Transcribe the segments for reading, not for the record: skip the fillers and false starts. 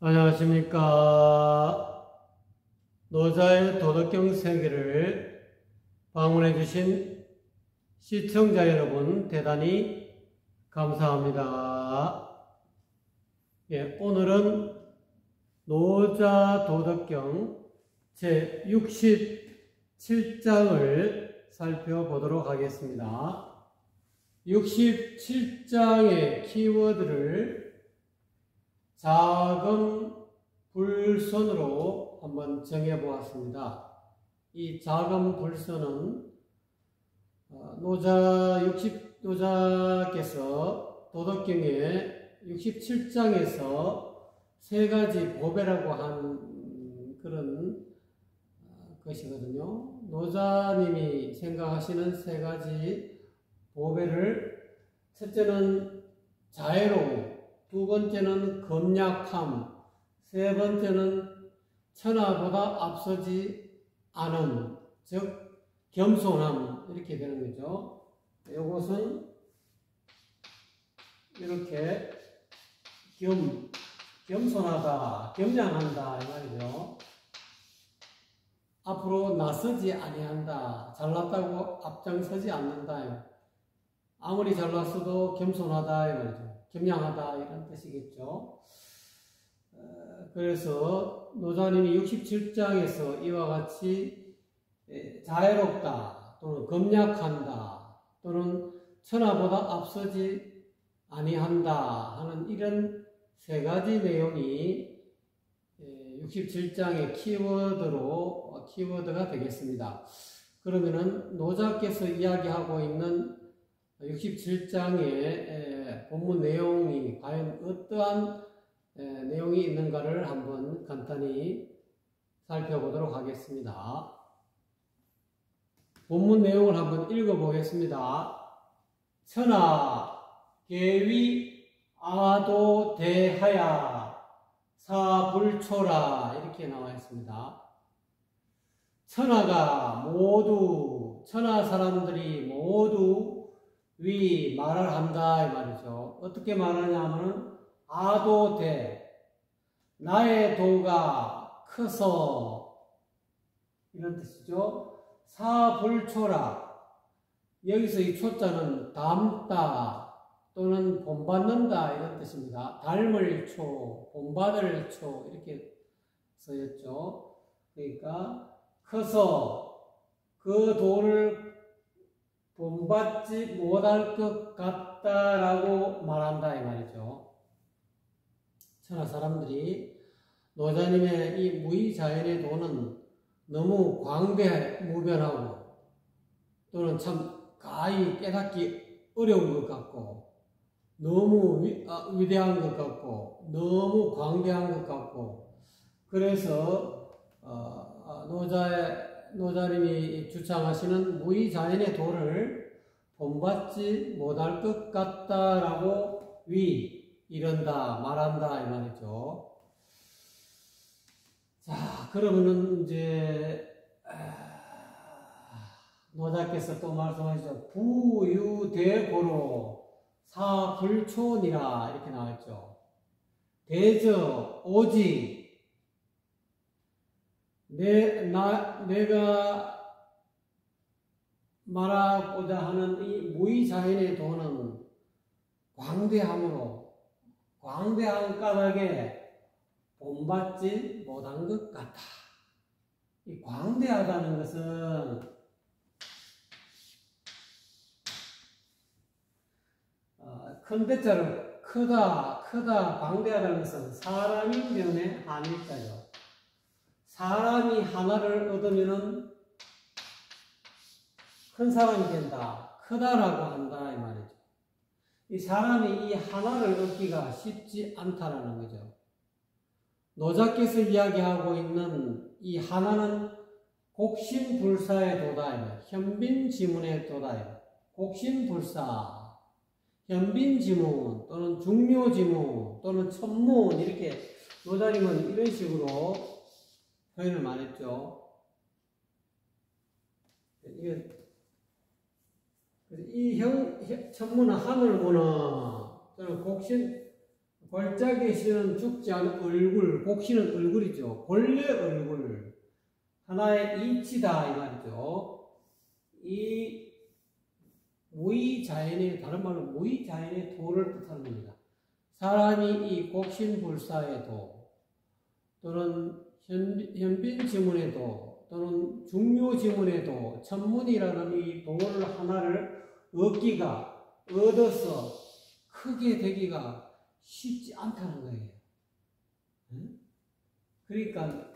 안녕하십니까. 노자의 도덕경 세계를 방문해 주신 시청자 여러분 대단히 감사합니다. 오늘은 노자 도덕경 제67장을 살펴보도록 하겠습니다. 67장의 키워드를 작은 불선으로 한번 정해 보았습니다. 이 작은 불선은 노자께서 도덕경의 67장에서 세 가지 보배라고 한 그런 것이거든요. 노자님이 생각하시는 세 가지 보배를, 첫째는 자애로움, 두 번째는 검약함, 세 번째는 천하보다 앞서지 않음, 즉 겸손함, 이렇게 되는 거죠. 이것은 이렇게 겸손하다, 겸양한다 이 말이죠. 앞으로 나서지 아니한다, 잘났다고 앞장서지 않는다, 아무리 잘났어도 겸손하다 이 말이죠. 겸양하다 이런 뜻이겠죠. 그래서 노자님이 67장에서 이와 같이 자애롭다 또는 검약한다 또는 천하보다 앞서지 아니한다 하는 이런 세 가지 내용이 67장의 키워드가 되겠습니다. 그러면은 노자께서 이야기하고 있는 67장의 본문 내용이 과연 어떠한 내용이 있는가를 한번 간단히 살펴보도록 하겠습니다. 본문 내용을 한번 읽어보겠습니다. 천하 계위 아도 대하야 사불초라 이렇게 나와 있습니다. 천하 사람들이 모두 위 말을 한다 이 말이죠. 어떻게 말하냐 하면 아도대, 나의 도가 커서 이런 뜻이죠. 사불초라, 여기서 이 초자는 닮다 또는 본받는다 이런 뜻입니다. 닮을 초, 본받을 초 이렇게 쓰였죠. 그러니까 커서 그 도를 본받지 못할 것 같다라고 말한다 이 말이죠. 천하 사람들이 노자님의 이 무의자연의 도는 너무 광대무변하고 또는 참 가히 깨닫기 어려운 것 같고 너무 위대한 것 같고 너무 광대한 것 같고, 그래서 노자님이 주창하시는 무의자연의 도를 본받지 못할 것 같다라고 이런다, 말한다 이 말이죠. 자, 그러면은 이제 노자께서 또 말씀하시죠. 부유대고로 사불초니라 이렇게 나왔죠. 대저 오직 내가 말하고자 하는 이 무의자연의 도는 광대함으로 광대한 까닭에 본받지 못한 것 같다. 이 광대하다는 것은 큰 대자로 크다, 광대하다는 것은 사람인 면에 한일자죠. 사람이 하나를 얻으면은 큰 사람이 된다, 크다라고 한다 이 말이죠. 이 사람이 이 하나를 얻기가 쉽지 않다라는 거죠. 노자께서 이야기하고 있는 이 하나는 곡신불사의 도다, 현빈지문의 도다. 곡신불사, 현빈지문 또는 중묘지문 또는 천문, 이렇게 노자님은 이런 식으로 표현을 많이 했죠. 이 천문은 하늘문어 또는 골짜기에 씨는 죽지 않은 얼굴, 곡씨는 얼굴이죠. 본래 얼굴, 하나의 이치다 이 말이죠. 이 무의자연의, 다른 말로 무의자연의 도를 뜻하는 겁니다. 사람이 이 곡신불사의 도, 또는 현빈지문의 도, 또는 중요지문의 도, 천문이라는 이 도를 하나를 얻어서 크게 되기가 쉽지 않다는 거예요. 그러니까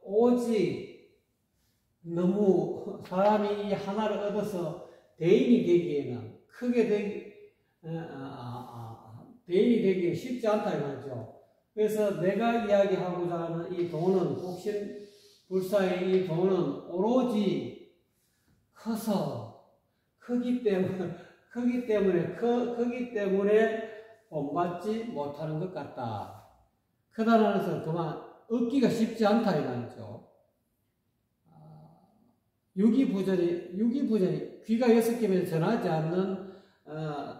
오직 너무 사람이 하나를 얻어서 대인이 되기에는 대인이 되기 쉽지 않다 이 말이죠. 그래서 내가 이야기하고자 하는 이 도는, 곡신불사의 이 도는 오로지 크기 때문에 본받지 못하는 것 같다. 크다는 것은 그만 얻기가 쉽지 않다 이 말이죠. 유기부전이 귀가 6개면 전하지 않는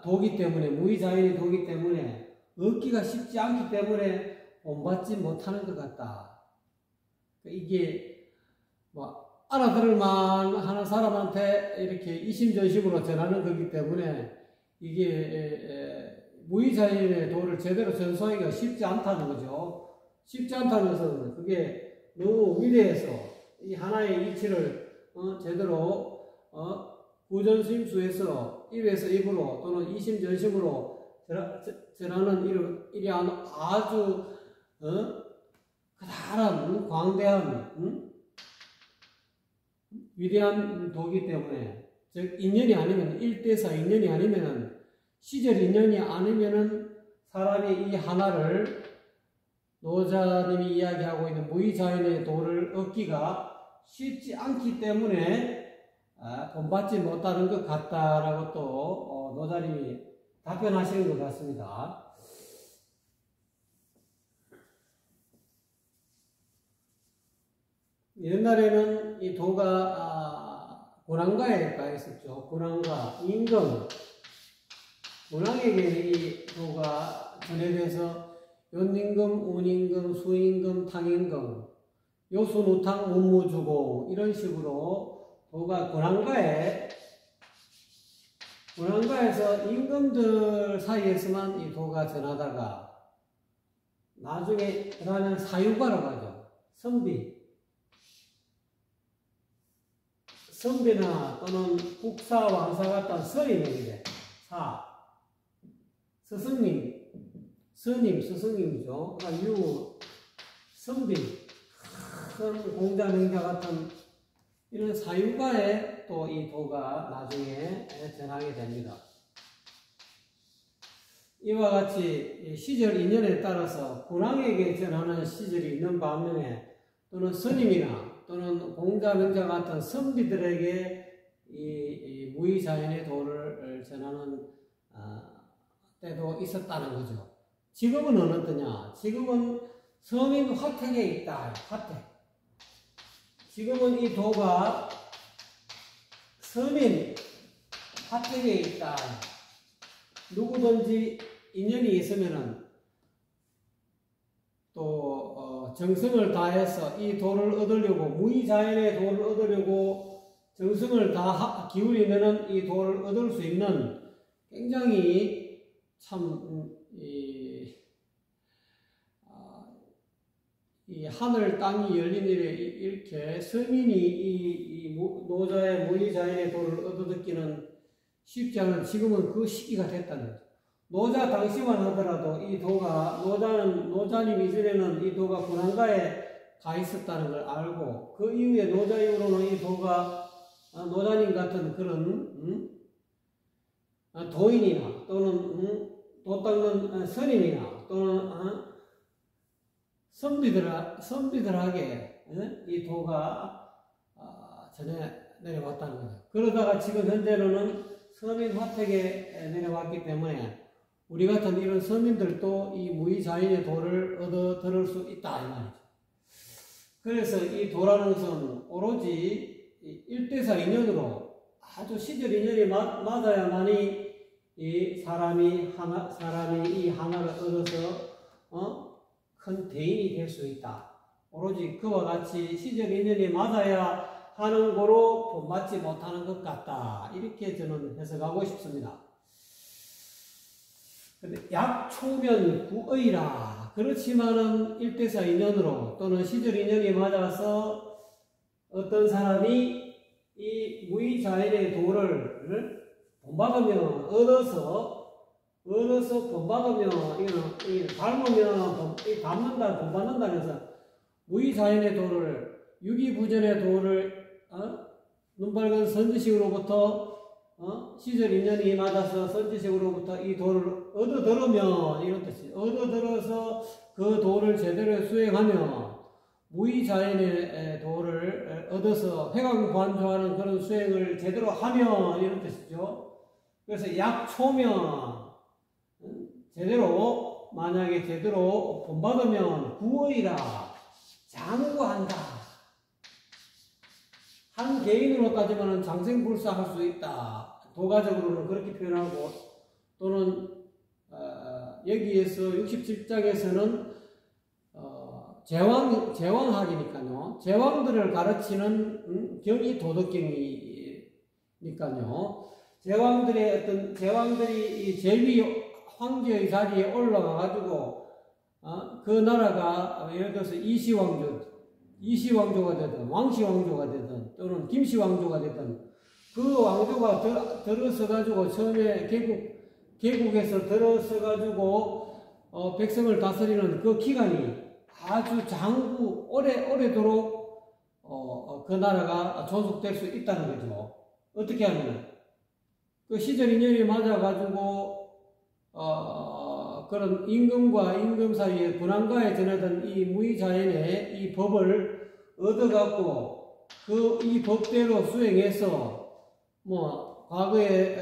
도기 때문에, 무의자연의 도기 때문에 얻기가 쉽지 않기 때문에 본받지 못하는 것 같다. 이게 알아들을 만하는 사람한테 이렇게 이심전심으로 전하는 거기 때문에 이게 무의자연의 도를 제대로 전수하기가 쉽지 않다는 거죠. 쉽지 않다는 것은 그게 너무 위대해서 이 하나의 이치를 제대로 구전심수에서 입에서 입으로 또는 이심전심으로 전하는 일이 아주 그다란 광대한 위대한 도기 때문에, 즉 인연이 아니면 1대4 인연이 아니면은, 시절 인연이 아니면은 사람이 이 하나를 노자님이 이야기하고 있는 무의자연의 도를 얻기가 쉽지 않기 때문에 본받지 못하는 것 같다라고 또 노자님이 답변하시는 것 같습니다. 옛날에는 이 도가 고난가에 가 있었죠. 고난가, 임금, 고난에게 이 도가 전해져서 연임금, 운임금, 수임금, 탕임금, 요수누탕, 문무주공 이런 식으로 도가 고난가에서 임금들 사이에서만 이 도가 전하다가 나중에 그러면 사유가라고 하죠. 선비나 또는 국사, 왕사 같은 선임에게 스승님이죠. 그러니까 선비, 큰 공자, 명자 같은 이런 사유가에 또 이 도가 나중에 전하게 됩니다. 이와 같이 시절 인연에 따라서 군왕에게 전하는 시절이 있는 반면에 또는 스님이나 또는 공자, 명자 같은 선비들에게 이 무의자연의 도를 전하는 때도 있었다는 거죠. 지금은 어느 때냐? 지금은 서민 화택에 있다. 화택. 지금은 이 도가 서민 화택에 있다. 누구든지 인연이 있으면은 또 정성을 다해서 이 도를 얻으려고, 무의자연의 도를 얻으려고 정성을 다 기울이면은 이 도를 얻을 수 있는 굉장히 참 이 하늘 땅이 열린 일에 이렇게 서민이 이 노자의 무의자연의 도를 얻어듣기는 쉽지 않은, 지금은 그 시기가 됐다는 거죠. 노자 당시만 하더라도 이 도가, 노자님 이전에는 이 도가 군왕가에 가 있었다는 걸 알고, 그 이후에 노자 이후로는 이 도가 노자님 같은 그런 도인이나 또는 도 닦는 스님이나 또는 선비들에게 이 도가 전해 내려왔다는 거죠. 그러다가 지금 현재로는 서민 화택에 내려왔기 때문에 우리 같은 이런 서민들도 이 무의자연의 도를 얻어 들을 수 있다 이 말이죠. 그래서 이 도라는 것은 오로지 1대4 인연으로 아주 시절 인연이 맞아야만이 이 사람이 이 하나를 얻어서 큰 대인이 될 수 있다. 오로지 그와 같이 시절 인연이 맞아야 하는 거로 본받지 못하는 것 같다. 이렇게 저는 해석하고 싶습니다. 근데 약초면 구의라. 그렇지만은 1대4 인연으로 또는 시절 인연이 맞아서 어떤 사람이 이 무의자연의 도를 본받으면 얻어서 본받으면 이거는 닮으면 닮는다 본받는다 해서 무의자연의 도를 유기부전의 도를 눈밝은 선지식으로부터 시절 인연이 맞아서 선지식으로부터 이 도를 얻어들으면 이런 뜻이 얻어들어서 그 도를 제대로 수행하면 무의자연의 도를 얻어서 회광반조하는 그런 수행을 제대로 하면 이런 뜻이죠. 그래서 약초면 제대로 만약에 제대로 본받으면 구의라 장구한다. 한 개인으로 따지면 장생불사할 수 있다. 도가적으로는 그렇게 표현하고 또는 여기에서 67장에서는 제왕학이니까요. 제왕들을 가르치는 경이 도덕경이니까요. 제왕들이 이 제위 황제의 자리에 올라가가지고 그 나라가 예를 들어서 이시왕조가 되든 왕시왕조가 되든 또는 김시왕조가 되든 그 왕조가 들어서가지고 처음에 계국에서 들어서가지고 백성을 다스리는 그 기간이 아주 오래도록 그 나라가 존속될 수 있다는 거죠. 어떻게 하면 그 시절 인연이 맞아가지고 그런 임금과 임금 사이에 군왕가에 전하던 이 무의자연의 이 법을 얻어갖고 이 법대로 수행해서 과거에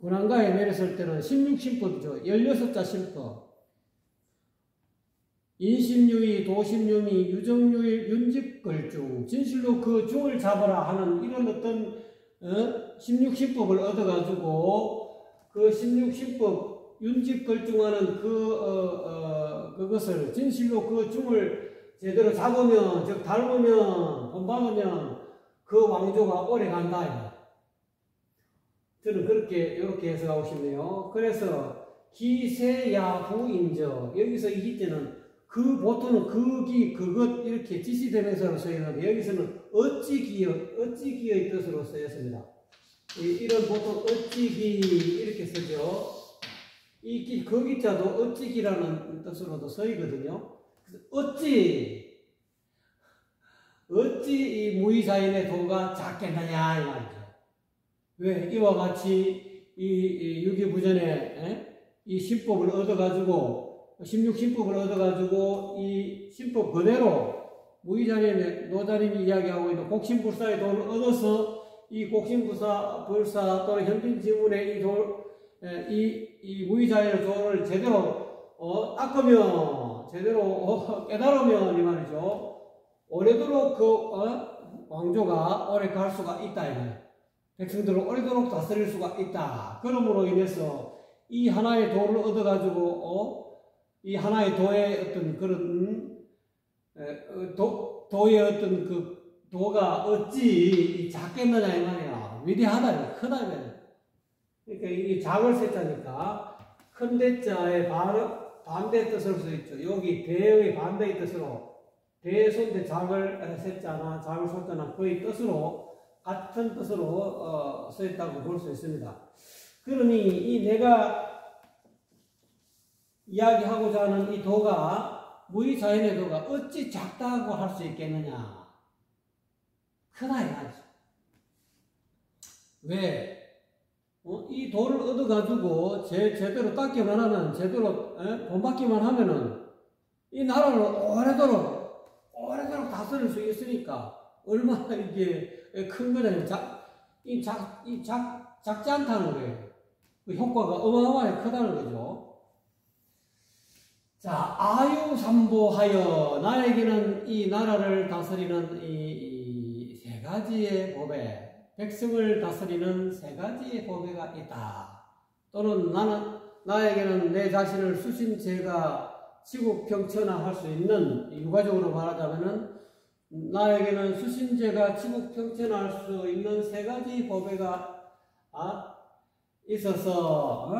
군왕가에 내렸을 때는 16신법이죠. 16자 신법. 인심유의, 도심유의, 유정유의, 윤직걸중, 진실로 그 중을 잡아라 하는 이런 어떤 16신법을 얻어가지고 그 16신법 윤직걸중하는 그것을 진실로 그 중을 제대로 잡으면 즉 닮으면 본받으면 그 왕조가 오래 간다. 저는 이렇게 해석하고 싶네요. 그래서 기세야부인저 여기서 이 기때는 그 보통은 그것 이렇게 지시되면서 쓰이는데 여기서는 어찌기의 뜻으로 쓰였습니다. 이런 보통 어찌기 이렇게 쓰죠. 그 기자도 어찌기라는 뜻으로도 쓰이거든요. 어찌 이 무의자연의 도가 작겠느냐 이 말이죠. 왜 이와 같이 이 유기부전에 이 신법을 얻어가지고 16신법을 얻어가지고 이 신법 그대로 무의자연의 노자님이 이야기하고 있는 곡신불사의 도를 얻어서 이 곡신불사 또는 현빈지문의 이 무의자연의 도를 제대로 닦으면 제대로 깨달으면 이 말이죠. 오래도록 그 왕조가 오래 갈 수가 있다 이 말이에요. 백성들을 오래도록 다스릴 수가 있다. 그러므로 인해서 이 하나의 도를 얻어가지고 이 하나의 도의 어떤 그런 도의 어떤 그 도가 어찌 작겠느냐 이 말이야. 위대하다, 크다 이 말이야. 그러니까 이게 작을 세자니까 큰 대자의 반대 뜻으로 써 있죠. 여기 대의 반대의 뜻으로 대손대 작을 세자나 작을 소자나 그의 뜻으로 같은 뜻으로 써 있다고 볼 수 있습니다. 그러니 이 내가 이야기하고자 하는 이 도가 무의자연의 도가 어찌 작다고 할 수 있겠느냐? 크다 이 말이죠. 왜? 이 도를 얻어가지고 제대로 닦기만 하면 제대로 본받기만 하면은 이 나라를 오래도록 다스릴 수 있으니까 얼마나 이게 큰 거냐면 작지 않다는 거예요. 그 효과가 어마어마하게 크다는 거죠. 자, 아유삼보하여 나에게는 이 나라를 다스리는 이 세 가지의 법에 백성을 다스리는 세 가지의 보배가 있다. 또는 나에게는 내 자신을 수신제가 지국평천화할 수 있는, 유가적으로 말하자면은 나에게는 수신제가 지국평천화할 수 있는 세 가지 보배가 있어서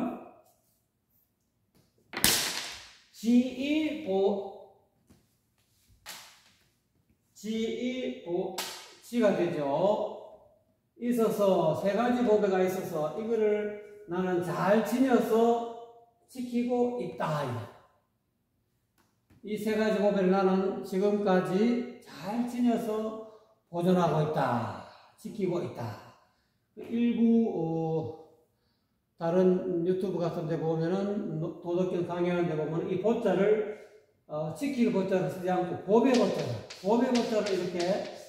지가 되죠. 있어서 세 가지 보배가 있어서 이거를 나는 잘 지녀서 지키고 있다. 이 세 가지 보배를 나는 지금까지 잘 지녀서 보존하고 있다. 지키고 있다. 일부 다른 유튜브 같은 데 보면은 도덕경 강의하는 데 보면 이 보자를 지킬 보자를 쓰지 않고 보배 보자를 이렇게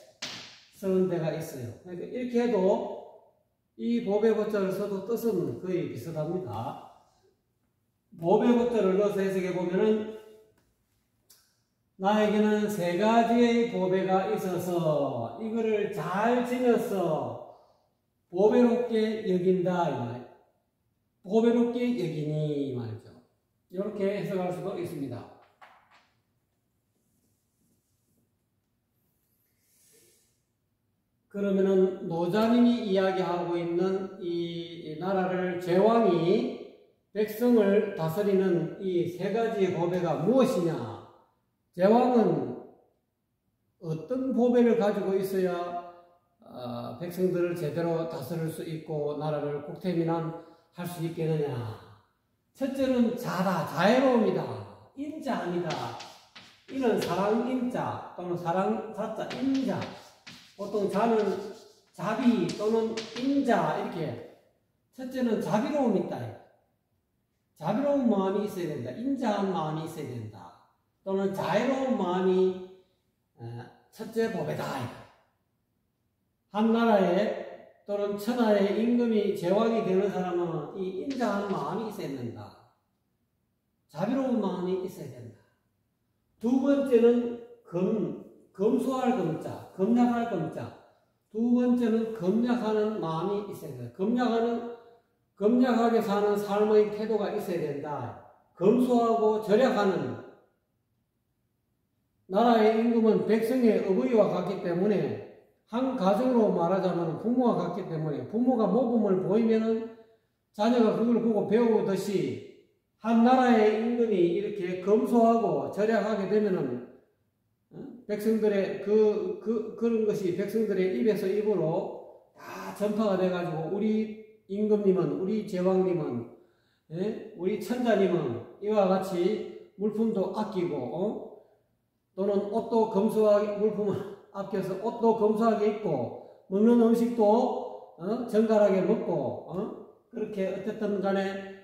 쓰는 데가 있어요. 그러니까 이렇게 해도 이 보배 보자를 써도 뜻은 거의 비슷합니다. 보배 보자를 넣어서 해석해 보면은 나에게는 세 가지의 보배가 있어서 이거를 잘 지녀서 보배롭게 여긴다 이 말. 보배롭게 여기니 말이죠. 이렇게 해석할 수도 있습니다. 그러면은 노자님이 이야기하고 있는 이 나라를 제왕이 백성을 다스리는 이 세 가지의 보배가 무엇이냐? 제왕은 어떤 보배를 가지고 있어야 백성들을 제대로 다스릴 수 있고 나라를 국태민안할 수 있겠느냐? 첫째는 자애로움이다. 인자 아니다. 이는 사랑 인자 또는 사랑 자자 인자. 보통 자는 자비 또는 인자 이렇게. 첫째는 자비로움이 있다. 자비로운 마음이 있어야 된다. 인자한 마음이 있어야 된다. 또는 자애로운 마음이 첫째 보배다. 한 나라에 또는 천하의 임금이 제왕이 되는 사람은 이 인자한 마음이 있어야 된다. 자비로운 마음이 있어야 된다. 두 번째는 검소할 검자, 검약할 검자. 두 번째는 검약하는 마음이 있어야 된다. 검약하게 사는 삶의 태도가 있어야 된다. 검소하고 절약하는 나라의 임금은 백성의 어버이와 같기 때문에 한 가정으로 말하자면 부모와 같기 때문에 부모가 모범을 보이면은 자녀가 그걸 보고 배우듯이 한 나라의 임금이 이렇게 검소하고 절약하게 되면은 백성들의 그런 것이 백성들의 입에서 입으로 다 전파가 돼가지고 우리 임금님은 우리 제왕님은 우리 천자님은 이와 같이 물품도 아끼고 또는 옷도 검소하게 물품을 아껴서 옷도 검소하게 입고 먹는 음식도 정갈하게 먹고 그렇게 어쨌든 간에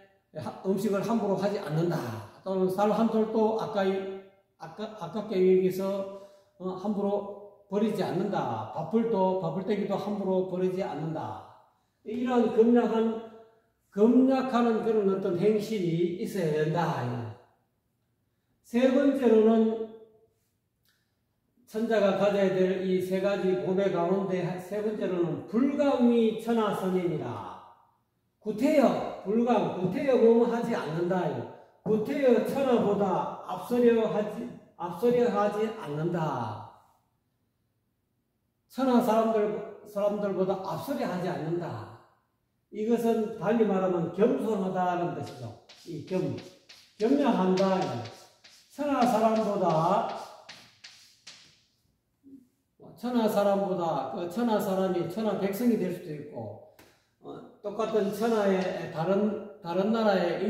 음식을 함부로 하지 않는다. 또는 쌀 한 톨도 아깝게 여기서 함부로 버리지 않는다. 밥풀떼기도 함부로 버리지 않는다. 이런 검약하는 그런 어떤 행실이 있어야 된다. 세 번째로는 천자가 가져야 될 이 세 가지 보배 가운데 세 번째로는 불강위 천하선인이라. 구태여 뭐뭐 하지 않는다. 구태여 천하보다 앞서려 하지 않는다. 천하 사람들보다 앞서려 하지 않는다. 이것은 달리 말하면 겸손하다는 뜻이죠. 이 겸양한다. 천하 사람이 천하 백성이 될 수도 있고, 똑같은 천하의 다른 나라의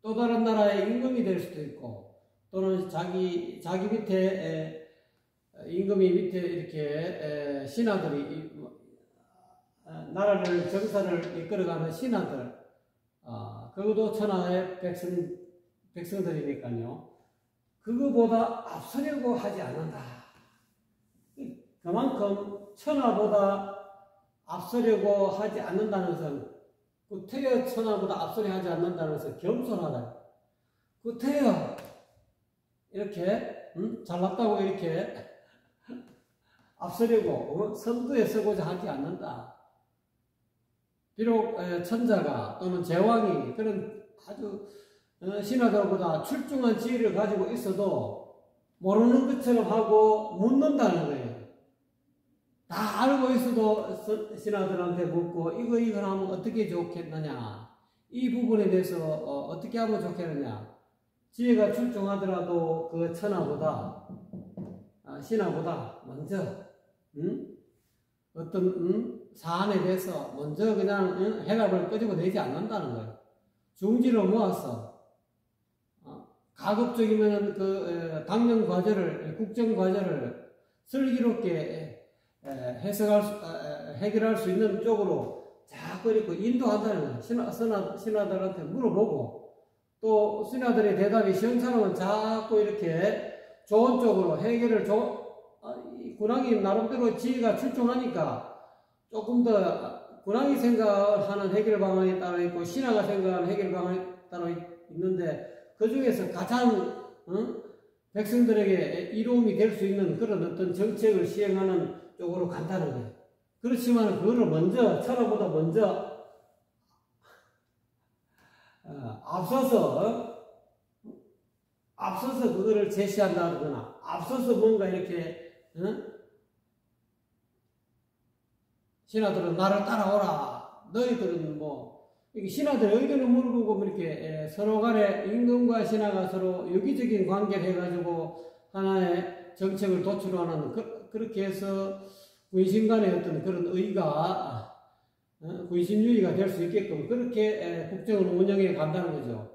또 다른 나라의 임금이 될 수도 있고, 또는 자기 밑에 임금이 밑에 이렇게 신하들이 나라를 정사를 이끌어가는 신하들, 그것도 천하의 백성들이니까요. 그거보다 앞서려고 하지 않는다. 그만큼 천하보다 앞서려고 하지 않는다는 것은 구태여 천하보다 앞서려 하지 않는다는 것은 겸손하다. 구태여 이렇게 잘났다고 이렇게 앞서려고 선두에 서고자 하지 않는다. 비록 천자가 또는 제왕이 그런 아주 신하들보다 출중한 지혜를 가지고 있어도 모르는 것처럼 하고 묻는다는 거예요. 다 알고 있어도 신하들한테 묻고 이거 하면 어떻게 좋겠느냐, 이 부분에 대해서 어떻게 하면 좋겠느냐. 지혜가 출중하더라도 그 천하보다 신하보다 먼저 어떤 사안에 대해서 먼저 그냥 해답을 끄집어내지 않는다는 거예요. 중지를 모아서 가급적이면 그 당면 과제를, 국정 과제를 슬기롭게 해결할 수 있는 쪽으로 자꾸 이렇게 인도한다는 거예요. 신하들한테 물어보고 또 신하들의 대답이 시원찮으면 자꾸 이렇게 좋은 쪽으로 해결을 군왕이 나름대로 지혜가 출중하니까 조금 더 군왕이 생각하는 해결 방안이 따로 있고 신하가 생각하는 해결 방안이 따로 있는데 그 중에서 가장 백성들에게 이로움이 될 수 있는 그런 어떤 정책을 시행하는 쪽으로 간다는 거예요. 그렇지만 그거를 먼저 천하보다 먼저 앞서서 그거를 제시한다거나 앞서서 뭔가 이렇게 신하들은 나를 따라오라. 너희들은 신하들 의견을 물어보고 이렇게 서로 간에 임금과 신하가 서로 유기적인 관계를 해가지고 하나의 정책을 도출하는 그렇게 해서 군신 간의 어떤 그런 의가 군신유의가 될 수 있게끔 그렇게 국정을 운영해 간다는 거죠.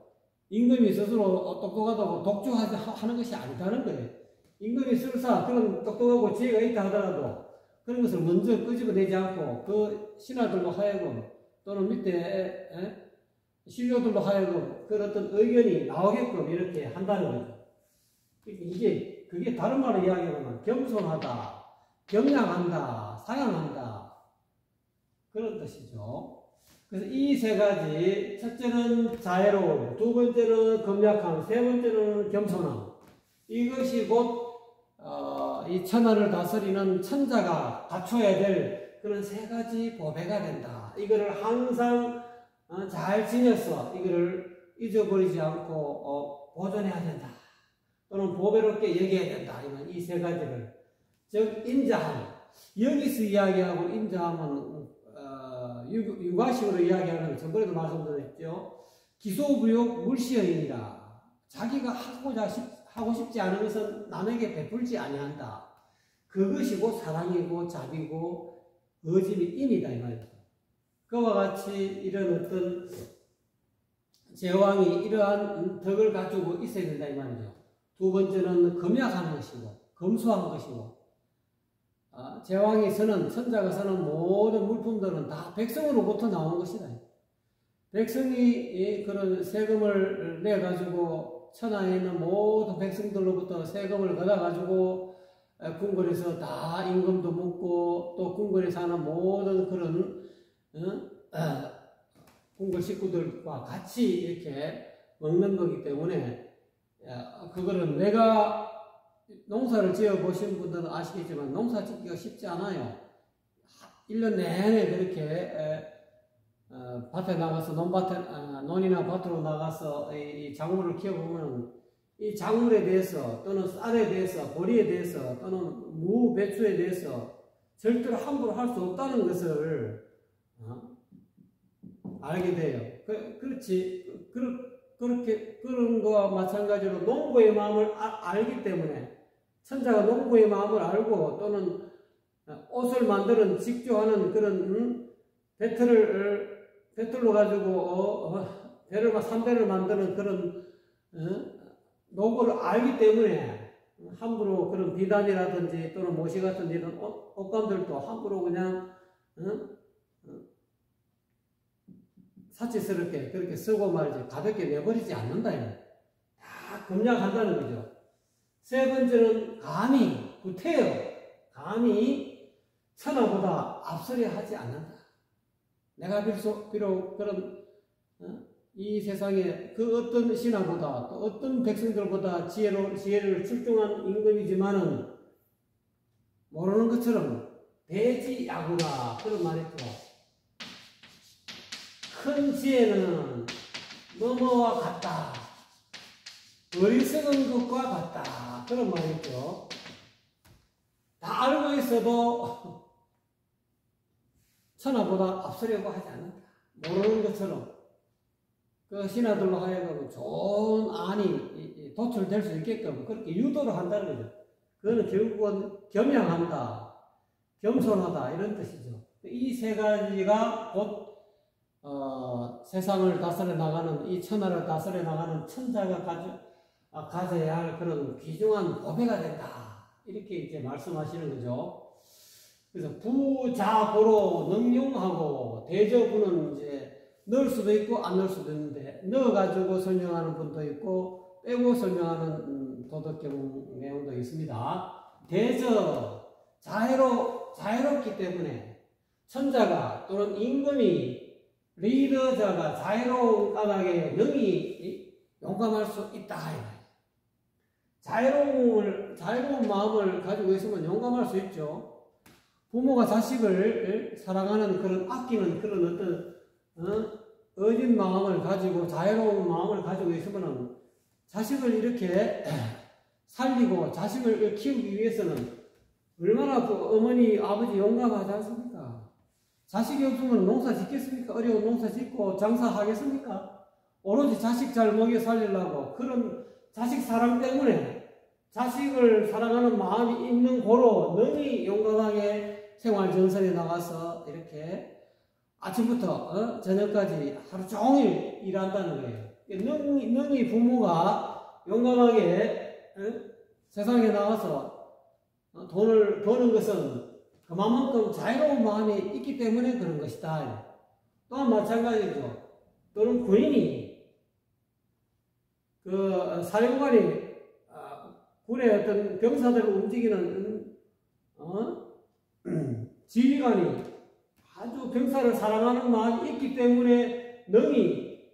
임금이 스스로 똑똑하다고 독주하는 것이 아니다는 거예요. 임금이 설사 그런 똑똑하고 지혜가 있다 하더라도 그런 것을 먼저 끄집어내지 않고 그 신하들로 하여금 또는 밑에 신료들로 하여금 그런 어떤 의견이 나오게끔 이렇게 한다는 거죠. 그게 다른 말로 이야기하면 겸손하다, 경량한다, 사양한다 그런 뜻이죠. 그래서 이 세 가지, 첫째는 자애로움, 두 번째는 검약함, 세 번째는 겸손함. 이것이 곧 이 천하를 다스리는 천자가 갖춰야 될 그런 세 가지 보배가 된다. 이거를 항상 잘 지녀서 이거를 잊어버리지 않고 보존해야 된다. 또는 보배롭게 여겨야 된다. 이 세 가지를. 즉 인자함. 여기서 이야기하고 인자함은 육아식으로 이야기하는 전번에도 말씀드렸죠. 기소부욕 물시여인이라. 자기가 하고 싶지 않은 것은 남에게 베풀지 아니한다. 그것이 곧 사랑이고 자비고 의심이 인이다 이 말이죠. 그와 같이 이런 어떤 제왕이 이러한 덕을 가지고 있어야 된다 이 말이죠. 두 번째는 검약한 것이고 검소한 것이고 제왕이 서는 천자가 서는 모든 물품들은 다 백성으로부터 나오는 것이다. 백성이 그런 세금을 내 가지고 천하에 있는 모든 백성들로부터 세금을 걷어 가지고 궁궐에서 다 임금도 묻고 또 궁궐에 사는 모든 그런 궁궐 식구들과 같이 이렇게 먹는 거기 때문에 그거는 내가 농사를 지어 보신 분들은 아시겠지만 농사 짓기가 쉽지 않아요. 1년 내내 그렇게 밭에 나가서 논이나 밭으로 나가서 이 작물을 키워보면 이 작물에 대해서 또는 쌀에 대해서 보리에 대해서 또는 무, 배추에 대해서 절대로 함부로 할 수 없다는 것을 알게 돼요. 그렇지. 그렇게 그런 거와 마찬가지로 농부의 마음을 알기 때문에 천자가 농부의 마음을 알고 또는 옷을 만드는 직조하는 그런 배틀로 가지고 배를 3배를 만드는 그런 노고를 알기 때문에 함부로 그런 비단이라든지 또는 모시 같은 이런 옷감들도 함부로 그냥 사치스럽게 그렇게 쓰고 말이지 가볍게 내버리지 않는다. 다 검약한다는 거죠. 세 번째는 감히 구태여 감히 천하보다 앞서려 하지 않는다. 내가 비록 그런 이 세상에 그 어떤 신하보다 또 어떤 백성들보다 지혜를 출중한 임금이지만은 모르는 것처럼 돼지 야구라 그런 말이 있고, 큰 지혜는 뭐뭐와 같다, 어리석은 것과 같다 그런 말이 있죠. 다 알고 있어도 천하보다 앞서려고 하지 않는다. 모르는 것처럼 그 신하들로 하여금 좋은 안이 도출될 수 있게끔 그렇게 유도를 한다는 거죠. 그거는 결국은 겸양한다, 겸손하다 이런 뜻이죠. 이 세 가지가 곧 세상을 다스려 나가는, 이 천하를 다스려 나가는 천자가 가져야 할 그런 귀중한 보배가 된다. 이렇게 이제 말씀하시는 거죠. 그래서 부자고로 능용하고, 대저부는 이제 넣을 수도 있고 안 넣을 수도 있는데, 넣어가지고 설명하는 분도 있고 빼고 설명하는 도덕경 내용도 있습니다. 대저, 자유롭기 때문에 천자가 또는 임금이, 리더자가 자유로운 까닭에 능히 용감할 수 있다. 자유로운 마음을 가지고 있으면 용감할 수 있죠. 부모가 자식을 사랑하는 그런, 아끼는 그런 어떤 어린 마음을 가지고, 자유로운 마음을 가지고 있으면 자식을 이렇게 살리고 자식을 키우기 위해서는 얼마나 그 어머니 아버지 용감하지 않습니까? 자식이 없으면 농사 짓겠습니까? 어려운 농사 짓고 장사하겠습니까? 오로지 자식 잘 먹여 살리려고, 그런 자식 사랑 때문에, 자식을 사랑하는 마음이 있는 고로 능히 용감하게 생활 전선에 나가서 이렇게 아침부터 저녁까지 하루 종일 일한다는 거예요. 능히 부모가 용감하게 세상에 나와서 돈을 버는 것은 그만큼 자유로운 마음이 있기 때문에 그런 것이다. 또한 마찬가지죠. 또는 군인이, 그 사령관이 군의 어떤 병사들을 움직이는 지휘관이 아주 병사를 사랑하는 마음이 있기 때문에 능히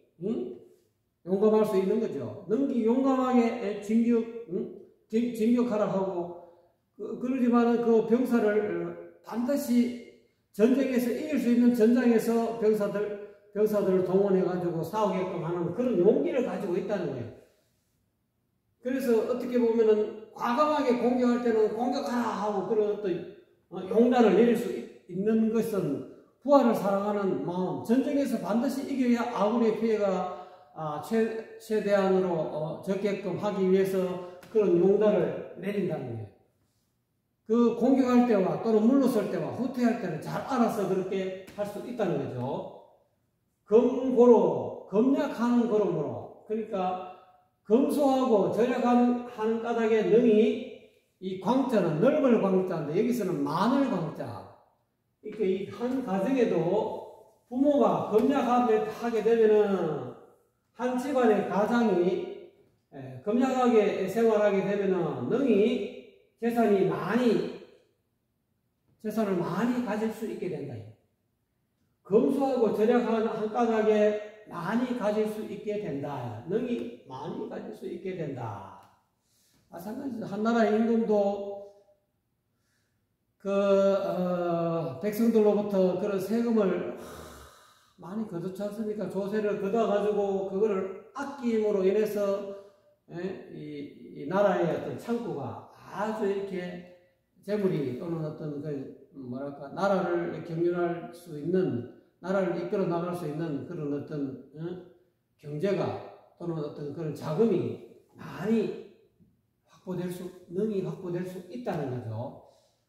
용감할 수 있는 거죠. 능히 용감하게 진격하라 하고, 그러지만은 그 병사를 반드시 전쟁에서 이길 수 있는 전장에서 병사들을 동원해가지고 싸우게끔 하는 그런 용기를 가지고 있다는 거예요. 그래서 어떻게 보면은 과감하게 공격할 때는 공격하라 하고 그런 어떤 용단을 내릴 수 있는 것은 부하를 사랑하는 마음, 전쟁에서 반드시 이겨야 아군의 피해가 최대한으로 적게끔 하기 위해서 그런 용단을 내린다는 거예요. 그 공격할 때와 또는 물러설 때와 후퇴할 때를 잘 알아서 그렇게 할 수 있다는 거죠. 검고로, 검약하는 걸음으로, 그러니까 검소하고 절약하는 까닭에 능히, 이 광자는 넓을 광자인데 여기서는 많을 광자. 그러니까 이 한 가정에도 부모가 검약하게 되면은, 한 집안의 가장이 검약하게 생활하게 되면은 능히 재산을 많이 가질 수 있게 된다. 검소하고 절약하는 한 까닭에 많이 가질 수 있게 된다. 능히 많이 가질 수 있게 된다. 마찬가지로 한 나라의 임금도 백성들로부터 그런 세금을 많이 거두지 않습니까? 조세를 걷어가지고 그거를 아낌으로 인해서 이 나라의 어떤 창고가 아주 이렇게 재물이 또는 어떤 나라를 경륜할 수 있는, 나라를 이끌어 나갈 수 있는 그런 어떤 경제가 또는 어떤 그런 자금이 많이 능히 확보될 수 있다는 거죠.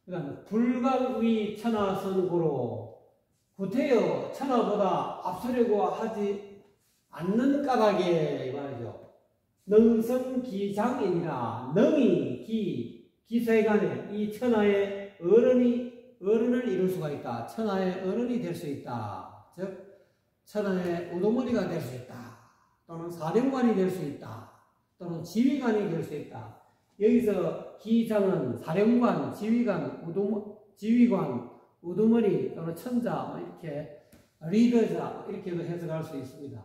그다음에 불강위 천하선고로, 구태여 천하보다 앞서려고 하지 않는 까닭에 말이죠. 능성기장이니라, 능히 기세간에 이 천하의 어른을 이룰 수가 있다. 천하의 어른이 될 수 있다. 즉 천하의 우두머리가 될 수 있다. 또는 사령관이 될 수 있다. 또는 지휘관이 될 수 있다. 여기서 기장은 사령관, 지휘관, 우두머리 또는 천자, 이렇게 리더자 이렇게도 해석할 수 있습니다.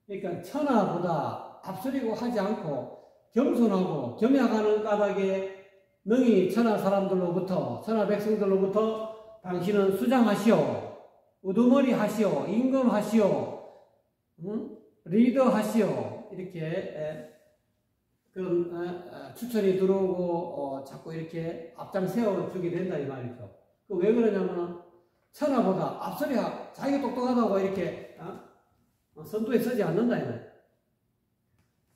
그러니까 천하보다 앞서려고 하지 않고 겸손하고 겸약하는 까닭에 능히 천하 사람들로부터, 천하 백성들로부터 당신은 수장하시오, 우두머리 하시오, 임금하시오, 리더 하시오, 이렇게 그런 추천이 들어오고 자꾸 이렇게 앞장 세워주게 된다 이 말이죠. 왜 그러냐면 천하보다 앞서야 자기가 똑똑하다고 이렇게 선두에 서지 않는다 이 말이에요.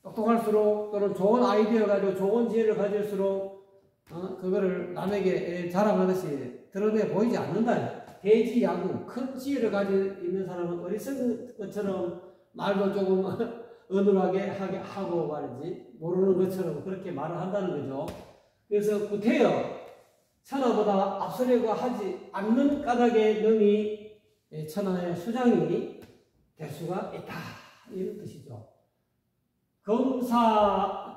똑똑할수록 또는 좋은 아이디어 가지고 좋은 지혜를 가질수록 그거를 남에게 자랑하듯이 드러내 보이지 않는다. 대지야구, 큰 지혜를 가지고 있는 사람은 어리석은 것처럼 말도 조금 어눌하게 하고 말이지 모르는 것처럼 그렇게 말을 한다는 거죠. 그래서 구태여 천하보다 앞서려고 하지 않는 까닭에 능히 천하의 수장이 될 수가 있다 이런 뜻이죠.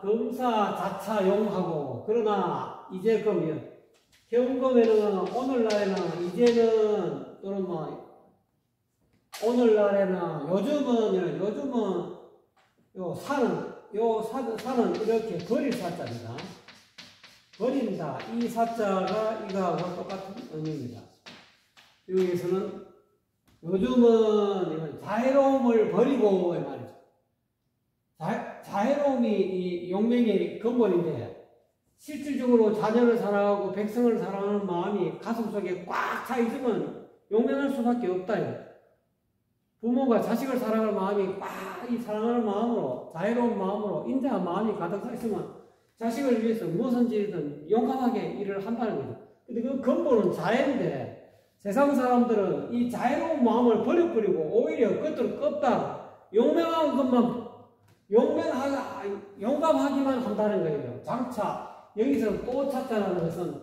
검사자차용하고 그러나 이제 현금에는 오늘날에는 이제는 또는 오늘날에는 요즘은 요 산은 이렇게 버릴 사자입니다. 버린다. 이 사자가 이거하고 똑같은 의미입니다. 여기에서는 요즘은 자애로움을 버리고 이 말이죠. 자애로움이 이 용맹의 근본인데 실질적으로 자녀를 사랑하고 백성을 사랑하는 마음이 가슴속에 꽉 차 있으면 용맹할 수밖에 없다. 부모가 자식을 사랑하는 마음이 꽉 이 사랑하는 마음으로 자애로운 마음으로 인자한 마음이 가득 차 있으면 자식을 위해서 무엇인지든 용감하게 일을 한다는 거죠. 근데 그 근본은 자애인데 세상 사람들은 이 자애로운 마음을 버려버리고 오히려 끝으로 껐다 용맹한 것만 용감하기만 한다는 거예요. 장차 여기서 또 찾자라는 것은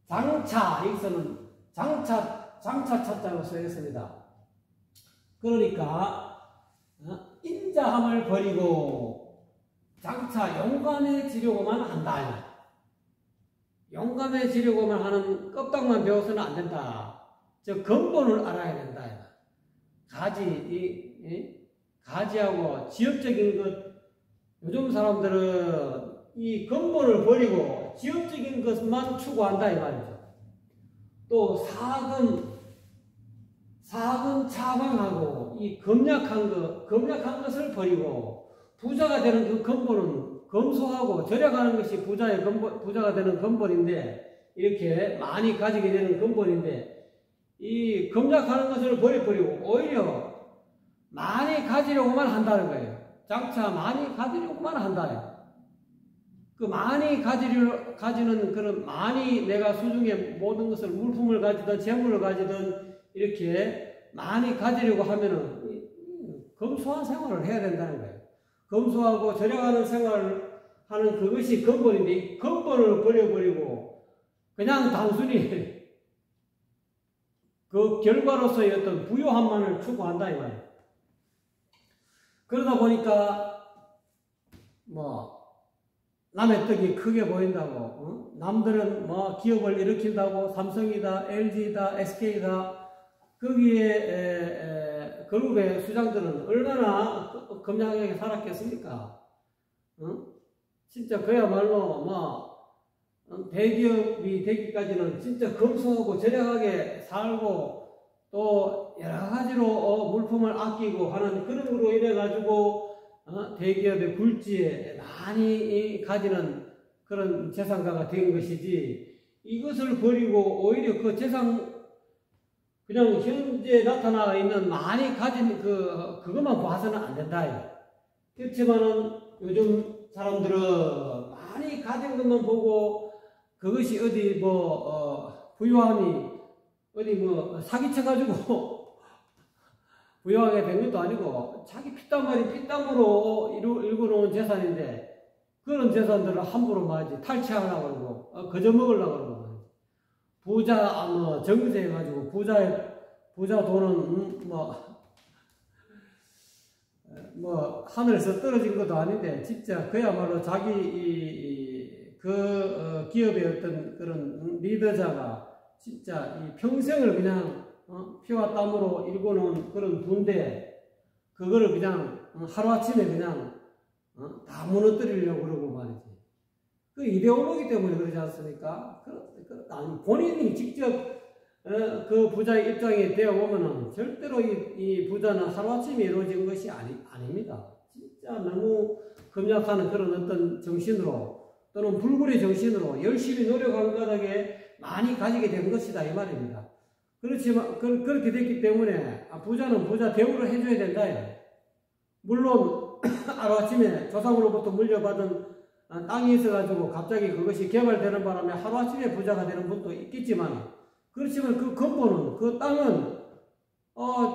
장차 여기서는 장차 찾자로 쓰였습니다. 그러니까 인자함을 버리고 장차 용감해지려고만 한다. 용감해지려고만 하는 껍데기만 배워서는 안 된다. 저 근본을 알아야 된다. 가지하고 지엽적인 것, 요즘 사람들은 이 근본을 버리고 지엽적인 것만 추구한다 이 말이죠. 또 사근차방하고 이 검약한 것을 버리고 부자가 되는 그 근본은 검소하고 절약하는 것이 부자가 되는 근본인데 이렇게 많이 가지게 되는 근본인데 이 검약하는 것을 버리고 오히려 많이 가지려고만 한다는 거예요. 장차 많이 가지려고만 한다. 그 많이 가지는 그런 많이 내가 수중에 모든 것을 물품을 가지든 재물을 가지든 이렇게 많이 가지려고 하면은 검소한 생활을 해야 된다는 거예요. 검소하고 절약하는 생활을 하는 그것이 근본인데 이 근본을 버려버리고 그냥 단순히 그 결과로서의 어떤 부요함만을 추구한다 이 말이에요. 그러다 보니까 남의 떡이 크게 보인다고 남들은 기업을 일으킨다고 삼성이다, LG다, SK다 거기에 그룹의 수장들은 얼마나 검양하게 살았겠습니까? 진짜 그야말로 대기업이 되기까지는 진짜 검소하고 절약하게 살고 또 여러 가지로 물품을 아끼고 하는 그런 거로 인해 가지고 대기업의 굴지에 많이 가지는 그런 재산가가 된 것이지 이것을 버리고 오히려 그 재산 그냥 현재 나타나 있는 많이 가진 그것만 봐서는 안 된다. 그렇지만은 요즘 사람들은 많이 가진 것만 보고 그것이 어디 부유함이 어디 사기쳐가지고 부유하게 된 것도 아니고 자기 피땀으로 일궈놓은 재산인데 그런 재산들을 함부로 탈취하려고 그러고 거저먹으려고 그러고 부자 정세해가지고 부자 돈은 하늘에서 떨어진 것도 아닌데 진짜 그야말로 자기 기업의 어떤 그런 리더자가 진짜 이 평생을 그냥 피와 땀으로 일궈놓은 그런 부인데 그거를 그냥 하루아침에 그냥 다 무너뜨리려고 그러고 말이지. 그 이데올로기 때문에 그러지 않습니까? 아니, 본인이 직접 그 부자의 입장에 되어 보면은 절대로 이 부자는 하루아침에 이루어진 것이 아닙니다. 진짜 너무 금약하는 그런 어떤 정신으로 또는 불굴의 정신으로 열심히 노력한 까닭에 많이 가지게 된 것이다 이 말입니다. 그렇지만 그렇게 됐기 때문에 부자는 부자 대우를 해줘야 된다. 물론 하루아침에 조상으로부터 물려받은 땅이 있어가지고 갑자기 그것이 개발되는 바람에 하루아침에 부자가 되는 분도 있겠지만, 그렇지만 그 근본은, 그 땅은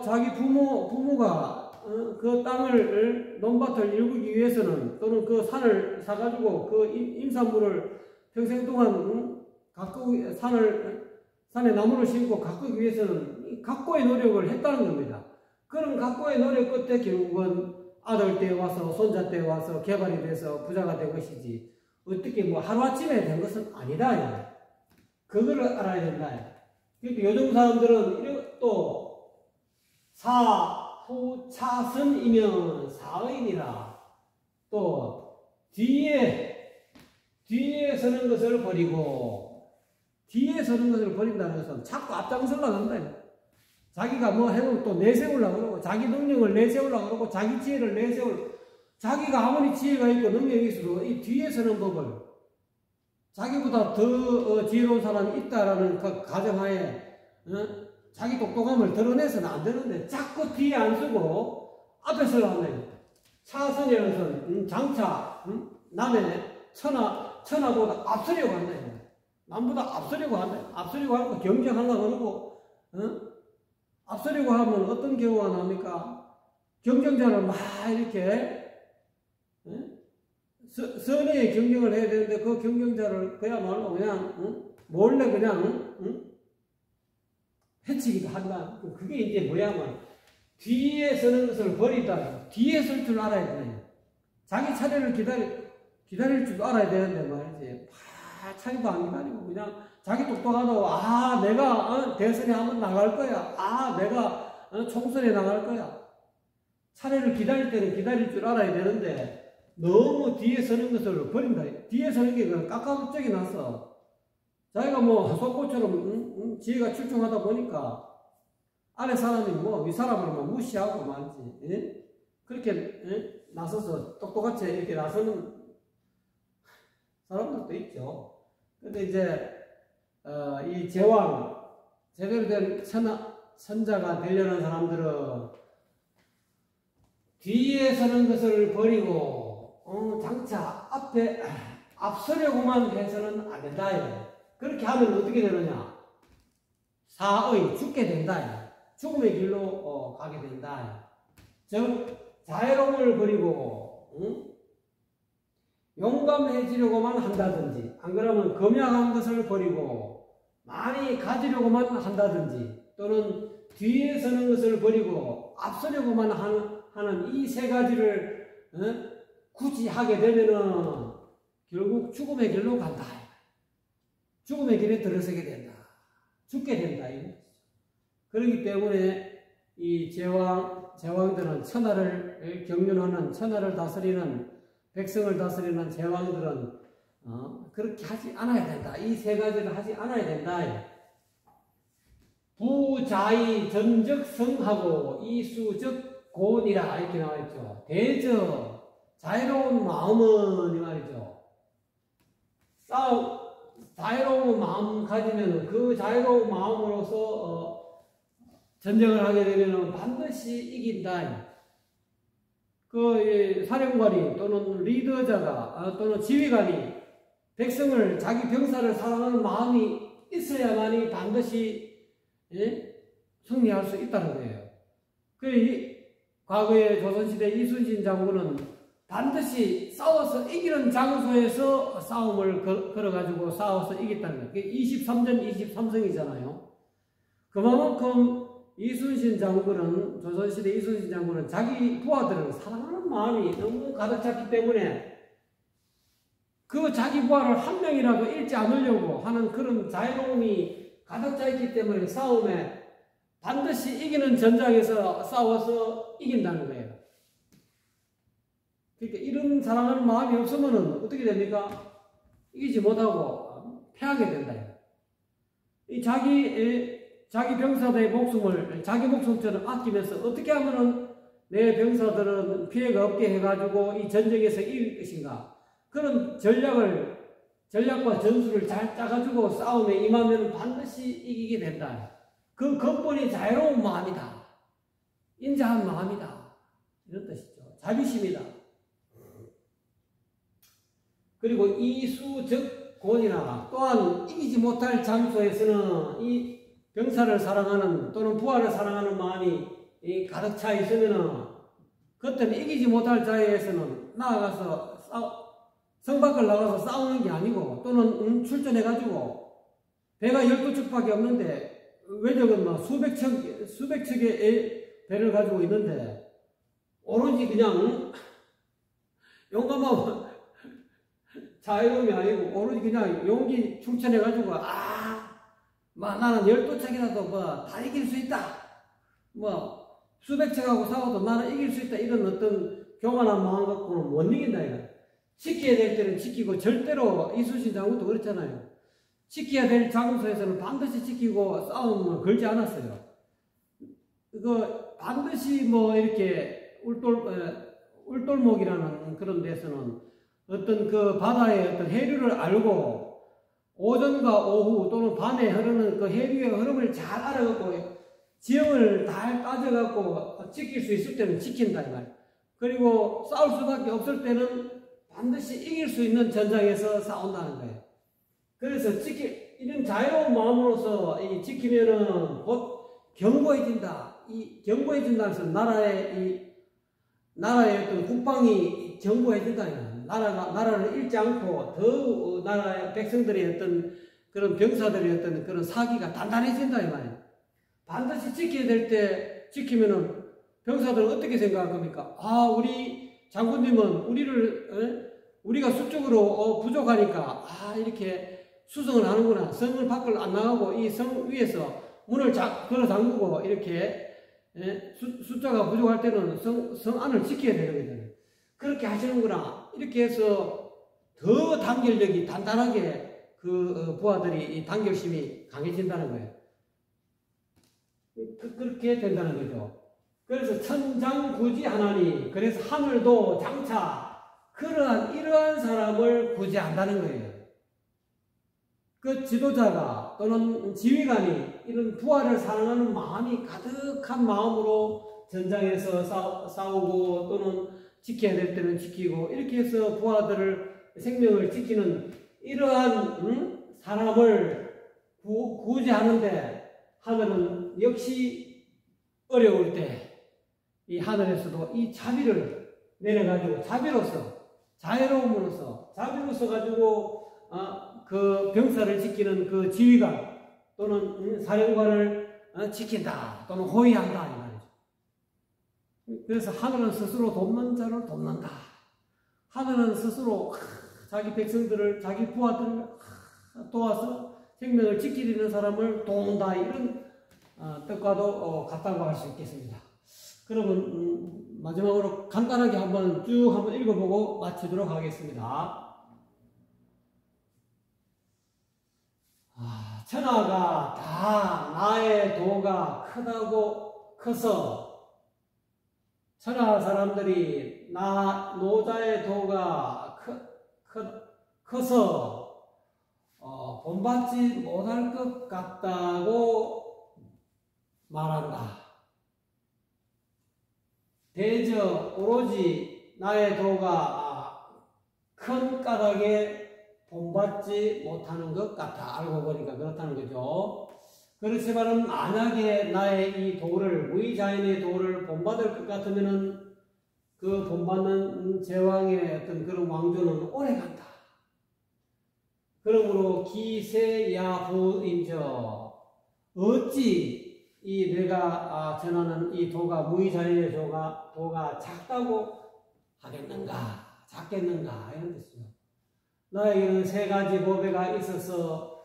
자기 부모가 그 땅을 논밭을 일구기 위해서는, 또는 그 산을 사가지고 그 임산부를 평생 동안 산에 나무를 심고 가꾸기 위해서는 각고의 노력을 했다는 겁니다. 그런 각고의 노력 끝에 결국은 아들 때 와서 손자 때 와서 개발이 돼서 부자가 된 것이지, 어떻게 뭐 하루아침에 된 것은 아니다. 그걸 알아야 된다. 그러니까 요즘 사람들은 또 사후차선이면 사의이라, 또 뒤에 서는 것을 버리고, 뒤에 서는 것을 버린다는 것은 자꾸 앞장서려고 한다. 자기가 뭐 해도 또 내세우려고 그러고, 자기 능력을 내세우려고 그러고, 자기 지혜를 자기가 아무리 지혜가 있고 능력이 있어도 이 뒤에 서는 법을, 자기보다 더 지혜로운 사람이 있다라는 그 가정하에 자기 똑똑함을 드러내서는 안 되는데, 자꾸 뒤에 안 서고 앞에 서려고 한다. 차선이라는 것은 장차 남의 천하보다 앞서려고 한다. 남보다 앞서려고 한다. 앞서려고 하고 경쟁하려고 그러고, 앞서려고 하면 어떤 경우가 나옵니까? 경쟁자를 막 이렇게 선의의 경쟁을 해야 되는데, 그 경쟁자를 그야말로 그냥 몰래 그냥 해치기도 한다. 그게 이제 뭐냐면 뒤에 서는 것을 버리다. 뒤에 설 줄 알아야 돼. 자기 차례를 기다릴 줄 알아야 되는데 말이지. 차례도 안 기다리고 그냥 자기 똑똑하다고, 내가 대선에 한번 나갈 거야. 내가 총선에 나갈 거야. 차례를 기다릴 때는 기다릴 줄 알아야 되는데, 너무 뒤에 서는 것을 버린다. 뒤에 서는 게 그냥 깎아붙적이 났어. 자기가 뭐 속고처럼 지혜가 출중하다 보니까 아래 사람이 뭐 위 사람을 뭐 무시하고 말이지. 그렇게 나서서 똑똑같이 이렇게 나서는 사람들도 있죠. 근데 이제 이 제왕, 제대로 된 선자가 되려는 사람들은 뒤에 서는 것을 버리고 장차 앞서려고만 해서는 안 된다. 그렇게 하면 어떻게 되느냐? 죽게 된다. 죽음의 길로 가게 된다. 즉 자애로움을 버리고 용감해지려고만 한다든지, 안 그러면 금약한 것을 버리고 많이 가지려고만 한다든지, 또는 뒤에 서는 것을 버리고 앞서려고만 하는 이 세 가지를 굳이 하게 되면은 결국 죽음의 길로 간다. 죽음의 길에 들어서게 된다. 죽게 된다. 그렇기 때문에 이 제왕들은 천하를 경륜하는, 천하를 다스리는, 백성을 다스리는 제왕들은 그렇게 하지 않아야 된다. 이 세 가지를 하지 않아야 된다. 부자의 전적성하고 이수적 고니라 이렇게 나와있죠. 대저 자유로운 마음은 이 말이죠. 자유로운 마음 가지면 그 자유로운 마음으로서 전쟁을 하게 되면 반드시 이긴다. 그 사령관이 또는 리더자가 또는 지휘관이 백성을, 자기 병사를 사랑하는 마음이 있어야만이 반드시 승리할 수 있다는 거예요. 과거에 조선시대 이순신 장군은 반드시 싸워서 이기는 장소에서 싸움을 걸어가지고 싸워서 이겼다는 거예요. 23전 23승이잖아요. 그만큼 이순신 장군은, 조선시대 이순신 장군은 자기 부하들을 사랑하는 마음이 너무 가득 찼기 때문에 그 자기 부하를 한 명이라도 잃지 않으려고 하는 그런 자유로움이 가득 차 있기 때문에 싸움에 반드시 이기는 전장에서 싸워서 이긴다는 거예요. 그러니까 이런 사랑하는 마음이 없으면 어떻게 됩니까? 이기지 못하고 패하게 된다. 이 자기 병사들의 목숨을 자기 목숨처럼 아끼면서 어떻게 하면은 내 병사들은 피해가 없게 해가지고 이 전쟁에서 이길 것인가? 그런 전략과 전술을 잘 짜가지고 싸움에 임하면 반드시 이기게 된다. 그 근본이 자유로운 마음이다. 인자한 마음이다. 이런 뜻이죠. 자비심이다. 그리고 이수적곤이나 또한 이기지 못할 장소에서는 이 병사를 사랑하는 또는 부하를 사랑하는 마음이 가득 차 있으면은 그때는 이기지 못할 자리에서는 나아가서 성 밖을 나가서 싸우는 게 아니고 또는 출전해가지고 배가 12척밖에 없는데 외적은 막 수백 척의 배를 가지고 있는데 오로지 그냥 용감하고 자유로움이 아니고 오로지 그냥 용기 충천해가지고 나는 12척이라도 다 이길 수 있다. 수백 척하고 싸워도 나는 이길 수 있다. 이런 어떤 교만한 마음 갖고는 못 이긴다. 이거. 지켜야 될 때는 지키고 절대로 이순신 장군도 그렇잖아요. 지켜야 될 장소에서는 반드시 지키고 싸움을 걸지 않았어요. 반드시 이렇게 울돌목이라는 그런 데서는 어떤 그 바다의 어떤 해류를 알고 오전과 오후 또는 밤에 흐르는 그 해류의 흐름을 잘 알아갖고 지형을 잘 따져갖고 지킬 수 있을 때는 지킨다 이 말. 그리고 싸울 수밖에 없을 때는 반드시 이길 수 있는 전장에서 싸운다는 거예요. 그래서 이런 자유로운 마음으로서 지키면은 곧 견고해진다. 이 견고해진다는 것은 나라의 어떤 국방이 견고해진다. 나라를 잃지 않고 더욱 나라의 백성들의 어떤 그런 병사들의 어떤 그런 사기가 단단해진다 이 말이에요. 반드시 지켜야 될 때 지키면은 병사들은 어떻게 생각할 겁니까? 우리 장군님은 우리가 수적으로 부족하니까 이렇게 수성을 하는구나. 성을 밖을 안 나가고 이 성 위에서 문을 걸어 잠그고 이렇게 숫자가 부족할 때는 성 안을 지켜야 되는 거잖아요. 그렇게 하시는구나. 이렇게 해서 더 단결력이 단단하게 그 부하들이 단결심이 강해진다는 거예요. 그렇게 된다는 거죠. 그래서 천장구지하나니 그래서 하늘도 장차 이러한 사람을 구제한다는 거예요. 그 지도자가 또는 지휘관이 이런 부하를 사랑하는 마음이 가득한 마음으로 전장에서 싸우고 또는 지켜야 될 때는 지키고 이렇게 해서 부하들을 생명을 지키는 이러한 사람을 구제하는데 하늘은 역시 어려울 때 이 하늘에서도 이 자비를 내려가지고 자유로움으로서 가지고 그 병사를 지키는 그 지휘관 또는 사령관을 지킨다 또는 호위한다 이 말이죠. 그래서 하늘은 스스로 돕는 자를 돕는다. 하늘은 스스로 자기 백성들을 자기 부하들을 도와서 생명을 지키려는 사람을 도운다. 이런 뜻과도 같다고 할 수 있겠습니다. 그러면 마지막으로 간단하게 한번 읽어보고 마치도록 하겠습니다. 천하가 다 나의 도가 커서 천하 사람들이 노자의 도가 커서 본받지 못할 것 같다고 말한다. 대저 오로지 나의 도가 큰 까닭에 본받지 못하는 것 같아. 알고 보니까 그렇다는 거죠. 그렇지만 만약에 나의 이 도를 무의자인의 도를 본받을 것 같으면은 그 본받는 제왕의 어떤 그런 왕조는 오래간다. 그러므로 기세야후인저 어찌 이 내가 전하는 이 도가 무의자인의 도가 작다고 하겠는가 작겠는가 이런 뜻이죠. 나에게는 세 가지 보배가 있어서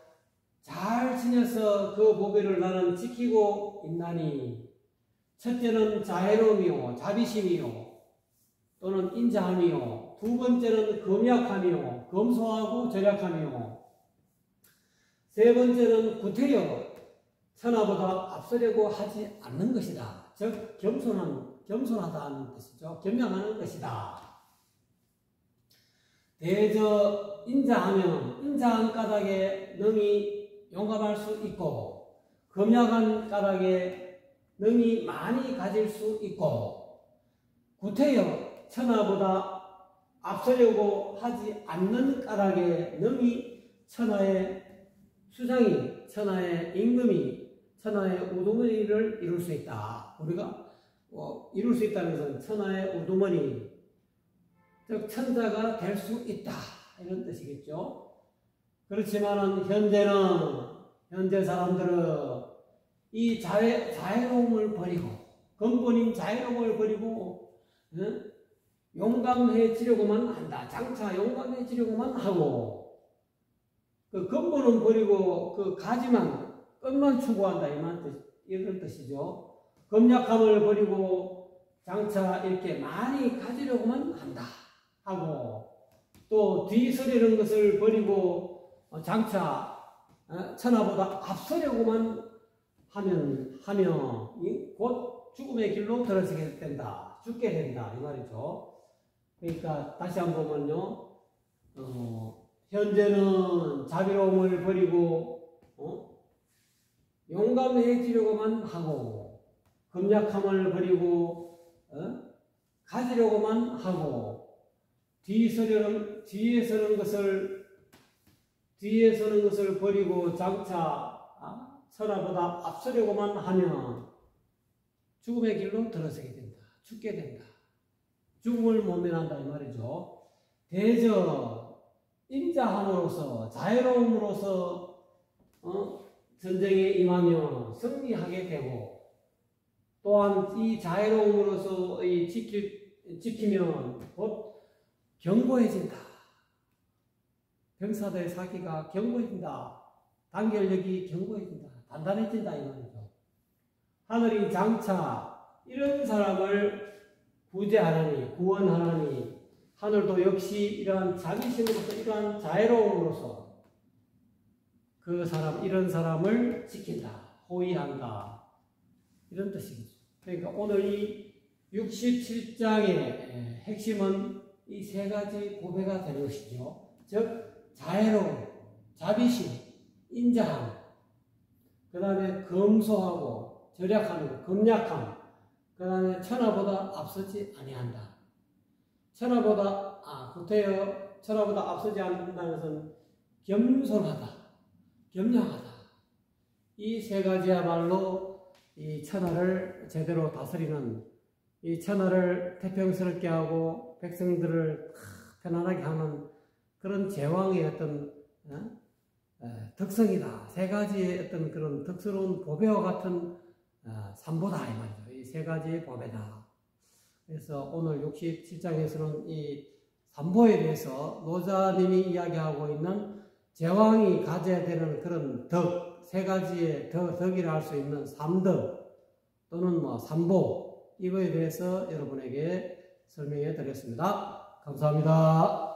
잘 지내서 그 보배를 나는 지키고 있나니 첫째는 자애로움이요 자비심이요 또는 인자함이요 두 번째는 금약함이요 검소하고 절약하며, 세 번째는 구태여 천하보다 앞서려고 하지 않는 것이다. 즉 겸손하다는 뜻이죠. 겸양하는 것이다. 대저 인자하면 인자한 까닭에 능히 용감할 수 있고, 검약한 까닭에 능히 많이 가질 수 있고, 구태여 천하보다 앞서려고 하지 않는 까닭에 능히 천하의 수장이, 천하의 임금이, 천하의 우두머니를 이룰 수 있다. 우리가 이룰 수 있다는 것은 천하의 우두머니, 즉 천자가 될 수 있다, 이런 뜻이겠죠. 그렇지만은 현재 사람들은 이 자애로움을 버리고, 근본인 자애로움을 버리고, 용감해지려고만 한다. 장차 용감해지려고만 하고, 그 근본은 버리고 그 가지만, 끝만 추구한다, 이런 뜻이죠. 검약함을 버리고 장차 이렇게 많이 가지려고만 한다 하고, 또 뒤서려는 것을 버리고 장차 천하보다 앞서려고만 하며 곧 죽음의 길로 들어서게 된다, 죽게 된다, 이 말이죠. 그러니까 다시 한번 보면요, 현재는 자비로움을 버리고 용감해지려고만 하고, 검약함을 버리고 가지려고만 하고, 뒤에 서는 것을 버리고 장차 천하보다 앞서려고만 하면 죽음의 길로 들어서게 된다, 죽게 된다, 죽음을 못 면한다, 이 말이죠. 대저 인자함으로써, 자애로움으로써 전쟁에 임하며 승리하게 되고, 또한 이 자애로움으로써 지키면 곧 견고해진다. 병사들의 사기가 견고해진다. 단결력이 견고해진다. 단단해진다, 이 말이죠. 하늘이 장차 이런 사람을 구원하나니, 하늘도 역시 이러한 자비심으로서, 이러한 자애로움으로서 이런 사람을 지킨다, 호위한다, 이런 뜻이겠죠. 그러니까 오늘 이 67장의 핵심은 이 세 가지 고배가 되는 것이죠. 즉 자애로움, 자비심, 인자함, 그 다음에 검소하고 절약하는 것, 검약함, 그 다음에 천하보다 앞서지 아니한다. 구태여 천하보다 앞서지 않는다는 것은 겸손하다, 겸양하다. 이 세 가지야말로 이 천하를 제대로 다스리는, 이 천하를 태평스럽게 하고 백성들을 편안하게 하는 그런 제왕의 어떤 특성이다. 세 가지의 어떤 그런 덕스러운 보배와 같은 산보다, 이 말이죠. 이 세 가지의 보배다. 그래서 오늘 67장에서는 이 산보에 대해서 노자님이 이야기하고 있는 제왕이 가져야 되는 그런 덕, 세 가지의 덕이라 할 수 있는 삼덕 또는 삼보, 이거에 대해서 여러분에게 설명해 드렸습니다. 감사합니다.